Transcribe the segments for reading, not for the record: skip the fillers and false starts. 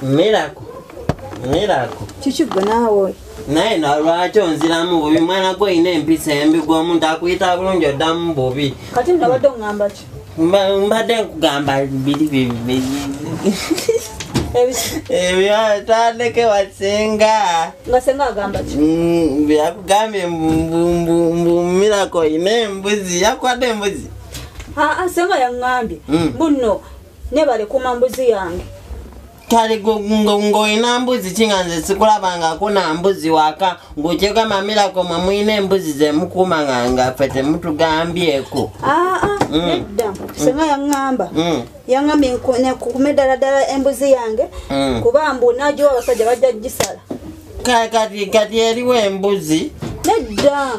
Miracle. Chichigwe nawe. Naye na lwaki onziramu bubi mwana gwe ina empisa embi gw'omuntu akuyita bulungi oddamu bubi. Kati nabadde ngamba ki? Mbadde nkugamba biri. Tandeke wasenga. Nga senga agamba ki? Yakugambye Miracle ina embuzi yakwadde embuzi. Senga yangambye. Bunno nebale kuma mbuzi yange. Kale ngoina mbuzi kinganze sikulabanga kuna mbuzi waka ngocheka Miracle mwine embuzi ze mukuma nga fete mutugambyeko. Nedda. Senga yangamba. Yangambye kumedala embuzi yange kuba mbu najo abasajja bajja gisala. Kati eriwe embuzi. Nedda.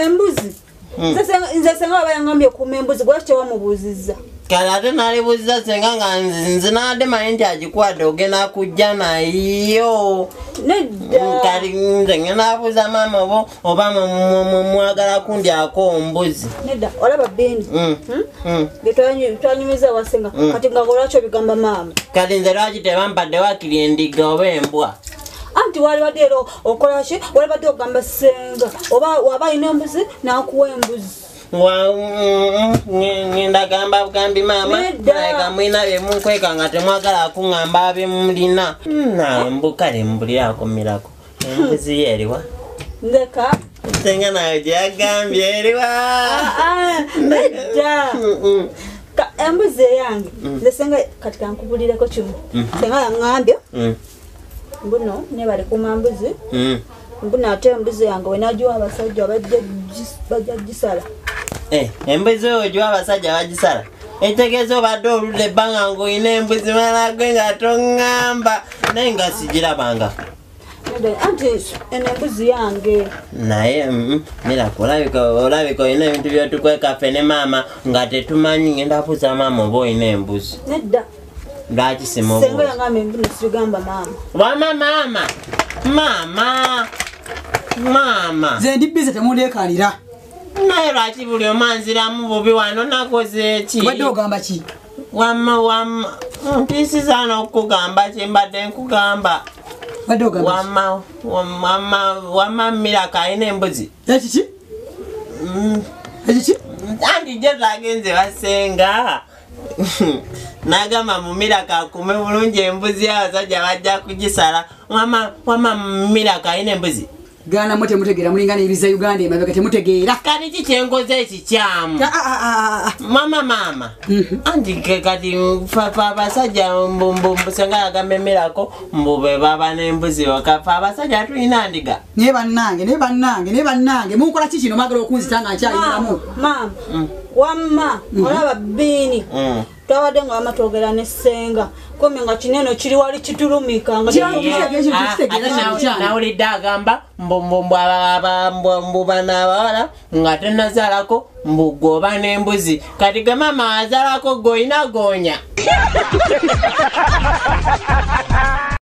Embuzi. Nze senga abayangambye kuma embuzi gwakyo wamubuziza. Kale ate nalibuziza senga nga nze nadde manyi nti agikwadde ogenda kujja nayo. Nedda. Kali nze ngenda abuuza maama oba mwagala kundyako mbuzi. Nedda olaba Beni. Twanyumiza wasenga kati nga lwaki bigamba maama. Kati nze lwaki tebampadde wakiri endiga oba embwa. Anti wali badde okola ki wali badde ogamba senga oba waba ina embuzi nakuwa embuzi. Ngenda gamba bugambi maama naye mwina byemunkweka nga temwagala kuŋŋamba abemulina. Embuka lembulirako Miracle. Embuzi eriwa? Ndeka. Senga nayo gyagambye eriwa. Nedda. Embuzi yange nze senga kati kankubulireko kimu. Senga yangambye mbuno nebale kuma mbuzi. Mbuna ate embuzi yange wenagiwa abasajja bajja gisala. Embuzi oyo abasajja bagisala. Etegeeza obadde oludde ebbanga ng'olina embuzi mwana gwe nga toŋŋamba naye nga sigirabanga. Anti embuzi yange. Naye Miracle olabika olina ebintu byotukweka ffe ne maama nga tetumanyi ngenda kubuuza maama oba olina embuzi. Nedda. Lwaki simubuuza? Senga yangambye mbuno sigamba maama. Wama maama. Nze ndi bize temundeekanira. Naye lwaki buli omu anziramu bubi wano nakoze ki? Wadde ogamba ki? Wama mpisiza n'okugamba kye mbadde nkugamba. Wadde ogamba Wama Miracle alina embuzi. Ekiki? Ekiki? Anti gye twagenze basenga. Nagamba Miracle akume bulungi embuzi abasajja bajja kugisala. Wama Miracle alina embuzi. Gana mwe temutegeera mulingana ebiza Uganda emabega temutegeera. Kati ki kyenkoze ekikyamu? Mama. Anti kati fa abasajja senga yagamba Miracle mbu be baba n'embuzi wakafa abasajja tulina ndiga. Ne bannange mukola ki kino magala okunzita nga nkyayinamu. Maama. Wamma olaba Beni. Twabadde nga wamatwogera ne senga kome nga kineno kiri wali kitulumika nga nawulidde agamba mbu bana abawala nga tenazaalako mbu gwoba n'embuzi kati ge maama azaalako goyina goonya.